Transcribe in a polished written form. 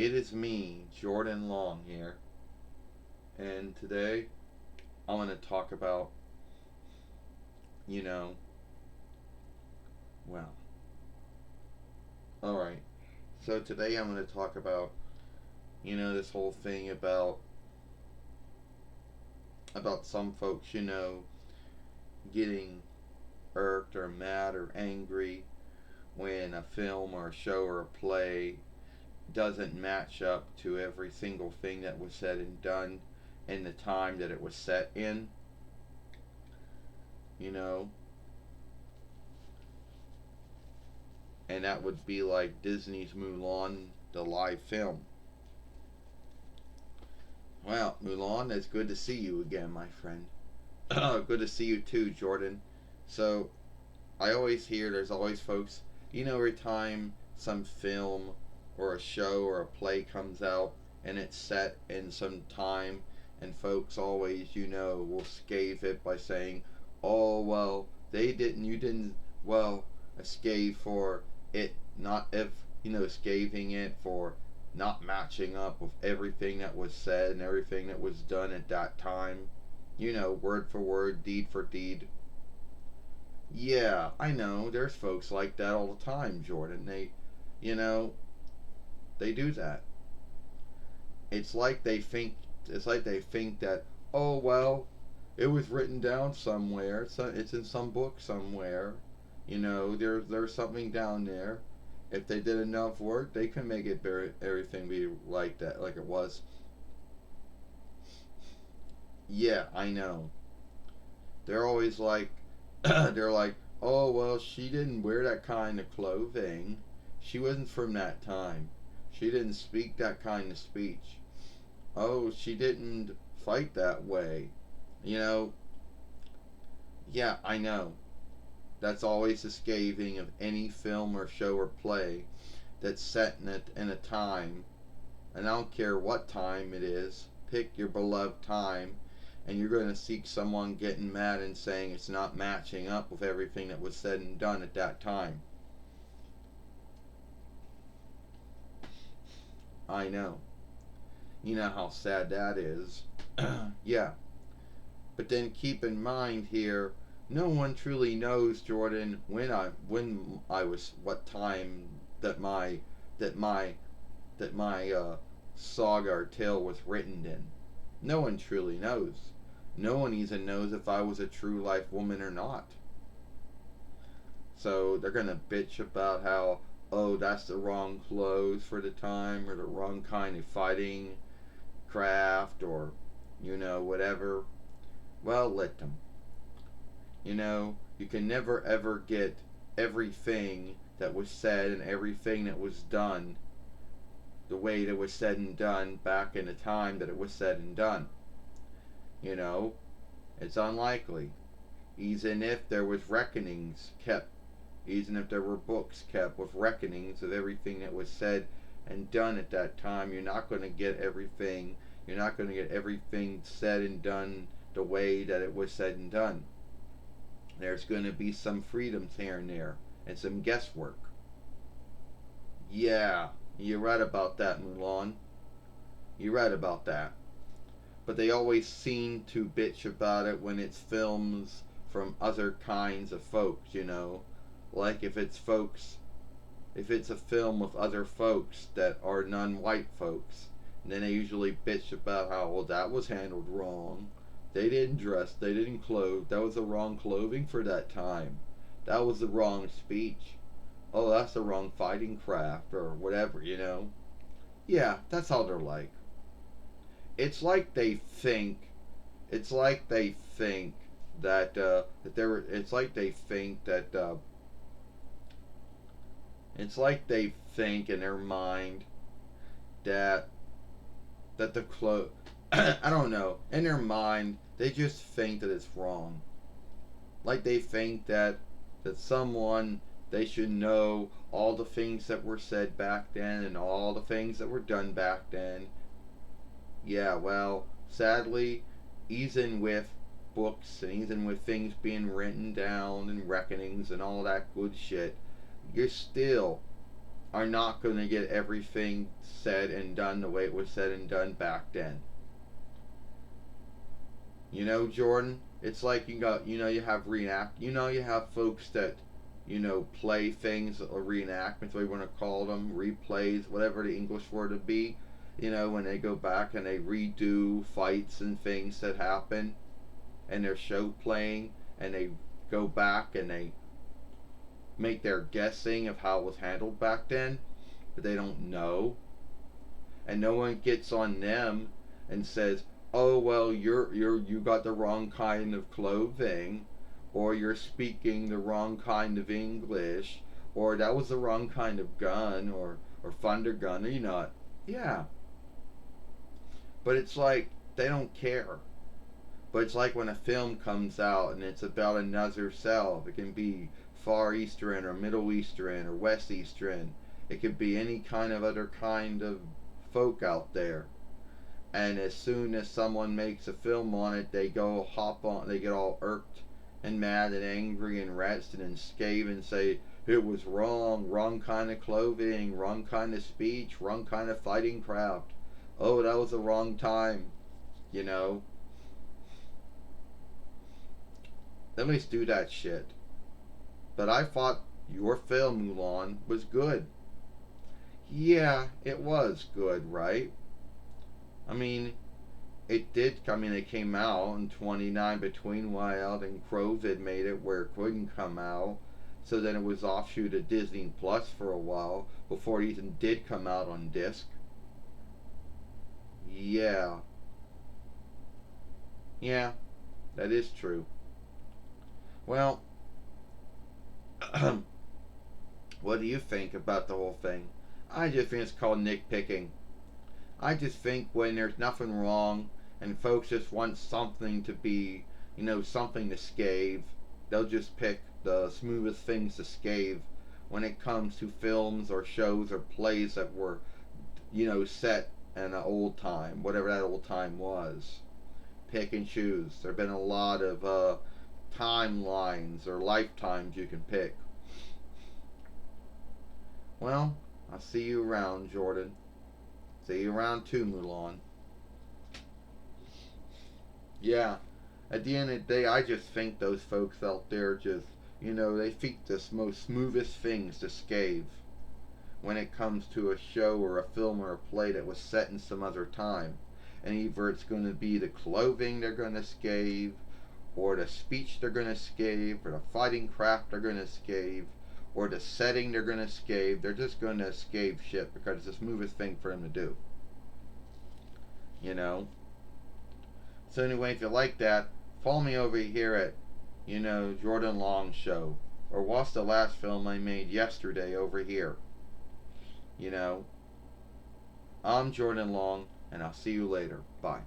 It is me, Jordan Long here, and today I'm going to talk about, you know, well, alright. So today I'm going to talk about, this whole thing about some folks, getting irked or mad or angry when a film or a show or a play doesn't match up to every single thing that was said and done in the time that it was set in, you know, and that would be like Disney's Mulan, the live film. Well, Mulan, it's good to see you again, my friend. Good to see you too, Jordan. So, I always hear there's always folks, every time some film or a show or a play comes out and it's set in some time, and folks always, will scathe it by saying, oh, well, you didn't, well, scathe for it not, if, scathing it for not matching up with everything that was said and everything that was done at that time, word for word, deed for deed. Yeah, I know. There's folks like that all the time, Jordan. You know, they do that. It's like they think. It's like they think that. Oh well, it was written down somewhere. It's in some book somewhere. There's something down there. If they did enough work, they can make everything be like that, like it was. Yeah, I know. They're always like, they're like, oh well, she didn't wear that kind of clothing. She wasn't from that time. She didn't speak that kind of speech. Oh, she didn't fight that way. You know, yeah, I know. That's always the scathing of any film or show or play that's set in a time, and I don't care what time it is. Pick your beloved time, and you're going to seek someone getting mad and saying it's not matching up with everything that was said and done at that time. I know. You know how sad that is. Yeah. But then keep in mind here, no one truly knows, Jordan, when I was what time that my that my that my saga or tale was written in. No one truly knows. No one even knows if I was a true life woman or not. So they're gonna bitch about how, oh, that's the wrong clothes for the time, or the wrong kind of fighting craft, or whatever. Well, let them. You can never ever get everything that was said and everything that was done the way that was said and done back in the time that it was said and done. You know, it's unlikely. Even if there was reckonings kept, even if there were books kept with reckonings of everything that was said and done at that time, you're not going to get everything. You're not going to get everything said and done the way that it was said and done. There's going to be some freedoms here and there, and some guesswork. Yeah, you're right about that, Mulan. You're right about that. But they always seem to bitch about it when it's films from other kinds of folks. Like if it's a film with other folks that are non-white folks, then they usually bitch about how, well, that was handled wrong. They didn't dress, they didn't clothe, that was the wrong clothing for that time. That was the wrong speech. Oh, that's the wrong fighting craft, or whatever. Yeah, that's how they're like. It's like they think, it's like they think that they're, it's like they think that, it's like they think in their mind that that the clo I don't know. In their mind, they just think that it's wrong. Like they think that someone they should know all the things that were said back then and all the things that were done back then. Yeah, well, sadly, even with books and even with things being written down and reckonings and all that good shit, you're still are not going to get everything said and done the way it was said and done back then. You know, Jordan, it's like you have you have folks that, play things or reenactments, what you want to call them, replays, whatever the English word would be. When they go back and they redo fights and things that happen, and their show playing, and they go back and they make their guessing of how it was handled back then, but they don't know, and no one gets on them and says, "Oh well, you got the wrong kind of clothing, or you're speaking the wrong kind of English, or that was the wrong kind of gun, or thunder gun, or yeah." But it's like they don't care. But it's like when a film comes out and it's about another self. It can be Far Eastern or Middle Eastern or West Eastern. It could be any kind of other kind of folk out there. And as soon as someone makes a film on it, they get all irked and mad and angry and wretched and scave and say, it was wrong, wrong kind of clothing, wrong kind of speech, wrong kind of fighting craft. Oh, that was the wrong time, you know. At least do that shit. But I thought your film, Mulan, was good. Yeah, it was good, right? I mean, it came out in 29 between Wild and COVID made it where it couldn't come out. So then it was offshoot at Disney Plus for a while before it even did come out on disc. Yeah. Yeah, that is true. Well, what do you think about the whole thing? I just think it's called nitpicking. I just think when there's nothing wrong and folks just want something to be, something to scave, they'll just pick the smoothest things to scave when it comes to films or shows or plays that were, set in an old time, whatever that old time was. Pick and choose. There have been a lot of timelines or lifetimes you can pick. Well, I'll see you around, Jordan. See you around too, Mulan. Yeah, at the end of the day, I just think those folks out there just, they think the most smoothest things to scave when it comes to a show or a film or a play that was set in some other time. And either it's going to be the clothing they're going to scave, or the speech they're going to scave, or the fighting craft they're going to scave, or the setting they're going to scave. They're just going to scave shit because it's the smoothest thing for them to do. You know? So anyway, if you like that, follow me over here at, Jordan Long Show. Or watch the last film I made yesterday over here. I'm Jordan Long, and I'll see you later. Bye.